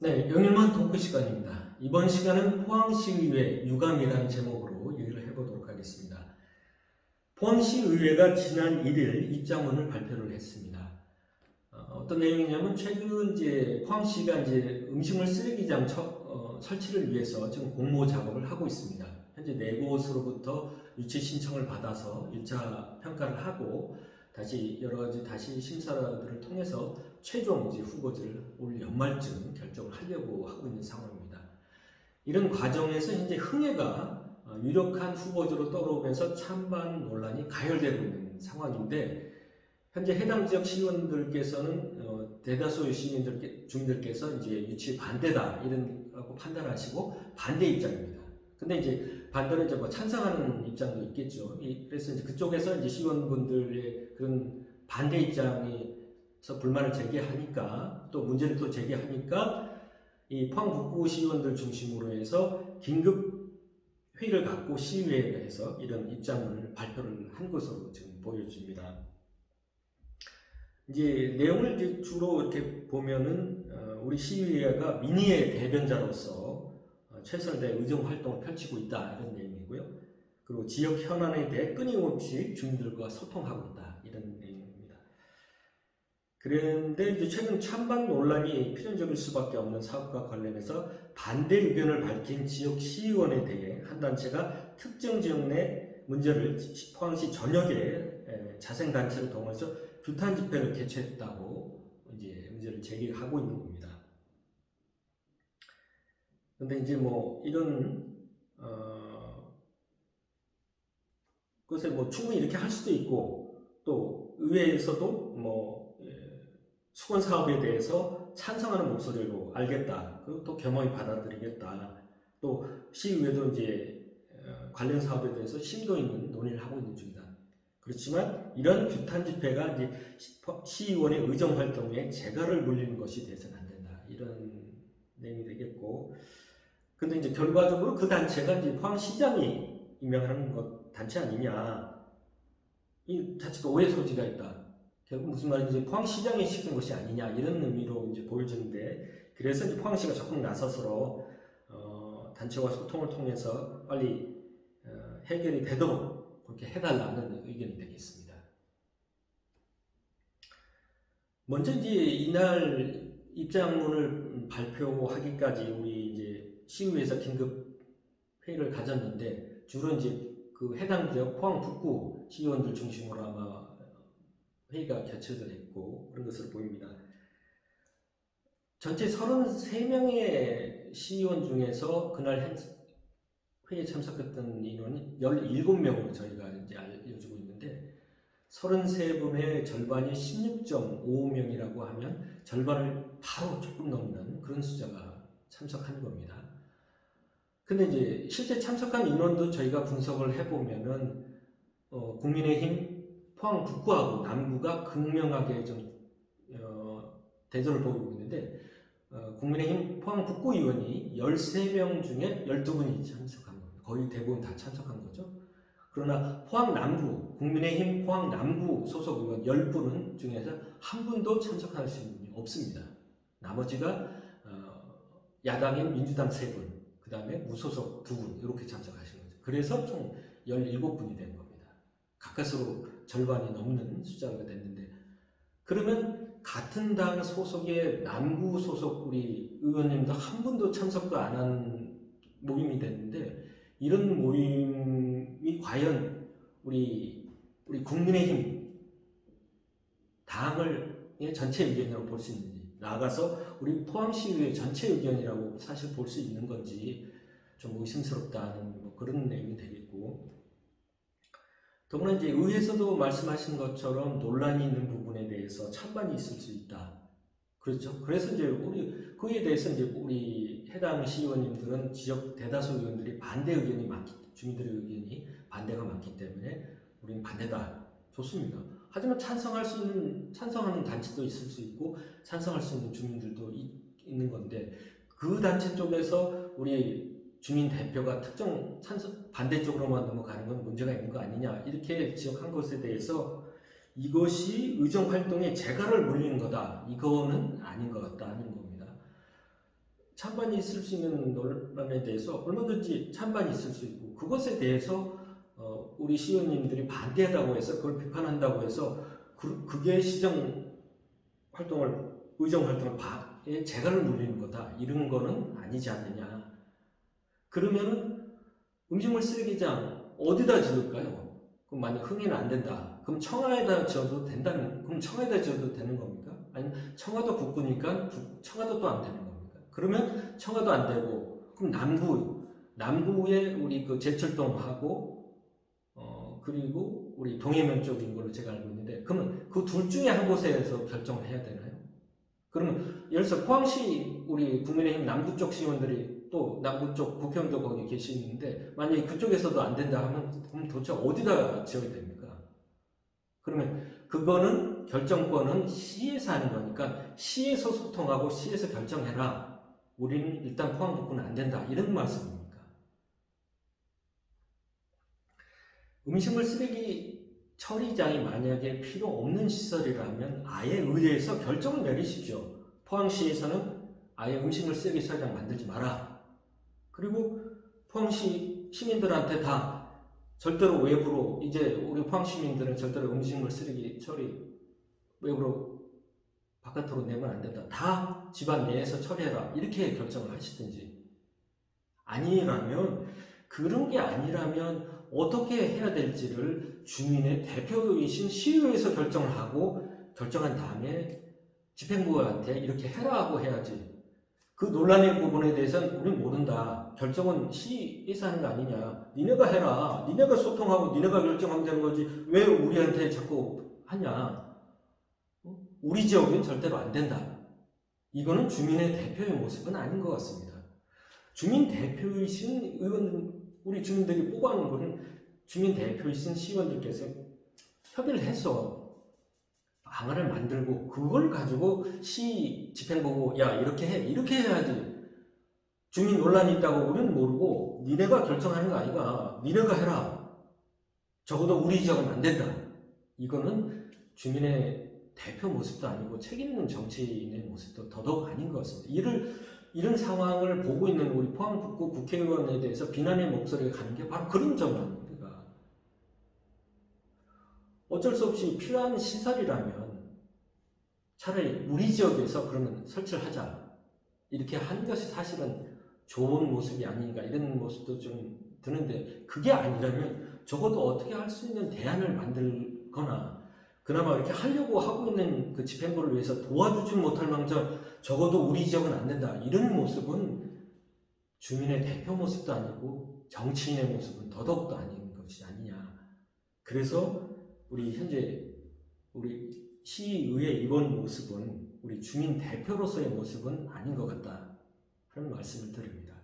네, 영일만 토크 시간입니다. 이번 시간은 포항시의회 유감이라는 제목으로 얘기를 해보도록 하겠습니다. 포항시의회가 지난 1일 입장문을 발표를 했습니다. 어떤 내용이냐면 최근 이제 포항시가 이제 음식물 쓰레기장 설치를 위해서 지금 공모 작업을 하고 있습니다. 현재 4곳으로부터 유치 신청을 받아서 1차 평가를 하고 다시 여러 가지 다시 심사들을 통해서 최종 이제 후보지를 올 연말쯤 결정을 하려고 하고 있는 상황입니다. 이런 과정에서 현재 흥해가 유력한 후보지로 떠오르면서 찬반 논란이 가열되고 있는 상황인데 현재 해당 지역 시의원들께서는 대다수 주민들께서 이제 유치 반대다 이런 판단하시고 반대 입장입니다. 근데 이제 반대는 이제 뭐 찬성하는 입장도 있겠죠. 그래서 이제 그쪽에서 이제 시의원분들의 그런 반대 입장에서 불만을 제기하니까 또 문제를 또 제기하니까 이 포항 북구 시의원들 중심으로 해서 긴급 회의를 갖고 시의회에서 이런 입장을 발표를 한 것으로 지금 보여집니다. 이제 내용을 이제 주로 이렇게 보면은 우리 시의회가 민의의 대변자로서 최선을 다해 의정 활동을 펼치고 있다 이런 내용이고요. 그리고 지역 현안에 대해 끊임없이 주민들과 소통하고 있다 이런 내용입니다. 그런데 이제 최근 찬반 논란이 필연적일 수밖에 없는 사업과 관련해서 반대 의견을 밝힌 지역 시의원에 대해 한 단체가 특정 지역 내 문제를 포항시 전역에 자생단체를 동원해서 규탄 집회를 개최했다고 이제 문제를 제기하고 있는 겁니다. 근데 이제 뭐 이런 것을 뭐 충분히 이렇게 할 수도 있고 또 의회에서도 뭐 수건 사업에 대해서 찬성하는 목소리로 알겠다. 그리고 또 겸허히 받아들이겠다. 또 시의회도 이제 관련 사업에 대해서 심도 있는 논의를 하고 있는 중이다. 그렇지만 이런 규탄 집회가 이제 시의원의 의정 활동에 재갈을 물리는 것이 돼서는 안 된다. 이런 내용이 되겠고, 근데 이제 결과적으로 그 단체가 이제 포항시장이 임명하는 것 단체 아니냐, 이 자체도 오해 소지가 있다. 결국 무슨 말인지 포항시장이 시킨 것이 아니냐 이런 의미로 이제 보여지는데, 그래서 이제 포항시가 적극 나서서 단체와 소통을 통해서 빨리 해결이 되도록 그렇게 해달라는 의견이 되겠습니다. 먼저 이제 이날 입장문을 발표하기까지 우리 이제 시의회에서 긴급 회의를 가졌는데 주로 이제 그 해당 지역 포항 북구 시의원들 중심으로 아마 회의가 개최가 됐고 그런 것으로 보입니다. 전체 33명의 시의원 중에서 그날 회의에 참석했던 인원이 17명으로 저희가 이제 알려주고 있는데 33분의 절반이 16.55명이라고 하면 절반을 바로 조금 넘는 그런 숫자가 참석한 겁니다. 근데 이제 실제 참석한 인원도 저희가 분석을 해보면은 국민의힘 포항 북구하고 남구가 극명하게 좀 대조를 보이고 있는데 국민의힘 포항 북구 의원이 13명 중에 12분이 참석한 겁니다. 거의 대부분 다 참석한 거죠. 그러나 포항 남구, 국민의힘 포항 남구 소속 의원 10분 중에서 한 분도 참석하신 분이 없습니다. 나머지가 야당인 민주당 3분, 그 다음에 무소속 2분 이렇게 참석하신 거죠. 그래서 총 17분이 된 겁니다. 가까스로 절반이 넘는 숫자가 됐는데 그러면 같은 당 소속의 남구 소속 우리 의원님도 한 분도 참석도 안 한 모임이 됐는데 이런 모임이 과연 우리 국민의힘 당을 전체 의견이라고 볼 수 있는지 나아가서 우리 포항시의회 전체 의견이라고 사실 볼 수 있는 건지 좀 의심스럽다는 뭐 그런 내용이 되겠고 더구나 이제 의회에서도 말씀하신 것처럼 논란이 있는 부분에 대해서 찬반이 있을 수 있다. 그렇죠. 그래서 이제 그에 대해서 이제 우리 해당 시의원님들은 지역 대다수 의원들이 반대 의견이 주민들의 의견이 반대가 많기 때문에 우리는 반대다. 좋습니다. 하지만 찬성하는 단체도 있을 수 있고 찬성할 수 있는 주민들도 있는 건데 그 단체 쪽에서 우리 주민 대표가 특정 반대쪽으로만 넘어가는 건 문제가 있는 거 아니냐 이렇게 지적한 것에 대해서 이것이 의정 활동에 재갈을 물리는 거다. 이거는 아닌 것 같다는 겁니다. 찬반이 있을 수 있는 논란에 대해서 얼마든지 찬반이 있을 수 있고 그것에 대해서 우리 시의원님들이 반대하다고 해서 그걸 비판한다고 해서 그게 시정 활동을 의정 활동을 재갈을 물리는 거다 이런 거는 아니지 않느냐. 그러면은 음식물 쓰레기장 어디다 지을까요? 그럼 만약 흥해는 안 된다. 그럼 청하에다 지어도 그럼 청하에다 지어도 되는 겁니까? 아니면 청하도 북구니까 청하도 안 되는 겁니까? 그러면 청하도 안 되고 그럼 남구에 우리 그 제철동하고 그리고 우리 동해면 쪽인 걸로 제가 알고 있는데 그러면 그 둘 중에 한 곳에서 결정을 해야 되나요? 그러면 예를 들어서 포항시 우리 국민의힘 남구 쪽 시의원들이 또 남구 쪽 국회의원도 거기 계시는데 만약에 그쪽에서도 안 된다 하면 그럼 도대체 어디다 지어야 됩니까? 그러면 그거는 결정권은 시에서 하는 거니까 시에서 소통하고 시에서 결정해라. 우리는 일단 포항 북구는 안 된다. 이런 말씀입니까? 음식물 쓰레기 처리장이 만약에 필요 없는 시설이라면 아예 의회에서 결정을 내리십시오. 포항시에서는 아예 음식물 쓰레기 처리장 만들지 마라. 그리고 포항시 시민들한테 다 절대로 외부로 이제 우리 포항 시민들은 절대로 음식물 쓰레기 처리 외부로 바깥으로 내면 안 된다. 다 집안 내에서 처리해라. 이렇게 결정을 하시든지. 아니라면 그런 게 아니라면 어떻게 해야 될지를 주민의 대표이신 시의회에서 결정을 하고 결정한 다음에 집행부한테 이렇게 해라 하고 해야지. 그 논란의 부분에 대해서는 우리는 모른다. 결정은 시에서 하는 거 아니냐. 니네가 해라. 니네가 소통하고 니네가 결정하면 되는 거지. 왜 우리한테 자꾸 하냐. 우리 지역은 절대로 안 된다. 이거는 주민의 대표의 모습은 아닌 것 같습니다. 주민 대표이신 의원, 우리 주민들이 뽑아놓은 거는 주민 대표이신 시의원들께서 협의를 해서 방안을 만들고 그걸 가지고 시 집행부고 야 이렇게 해 이렇게 해야지. 주민 논란이 있다고 우리는 모르고 니네가 결정하는 거 아이가. 니네가 해라. 적어도 우리 지역은 안 된다. 이거는 주민의 대표 모습도 아니고 책임 있는 정치인의 모습도 더더욱 아닌 것 같습니다. 이런 상황을 보고 있는 우리 포항 북구 국회의원에 대해서 비난의 목소리가 가는 게 바로 그런 점 아닙니까? 어쩔 수 없이 필요한 시설이라면 차라리 우리 지역에서 그러면 설치를 하자. 이렇게 하는 것이 사실은 좋은 모습이 아닌가 이런 모습도 좀 드는데 그게 아니라면 적어도 어떻게 할 수 있는 대안을 만들거나 그나마 이렇게 하려고 하고 있는 그 집행부를 위해서 도와주지 못할 망정 적어도 우리 지역은 안 된다. 이런 모습은 주민의 대표 모습도 아니고 정치인의 모습은 더더욱도 아닌 것이 아니냐. 그래서 우리 현재 우리 시의회 이번 모습은 우리 주민 대표로서의 모습은 아닌 것 같다 하는 말씀을 드립니다.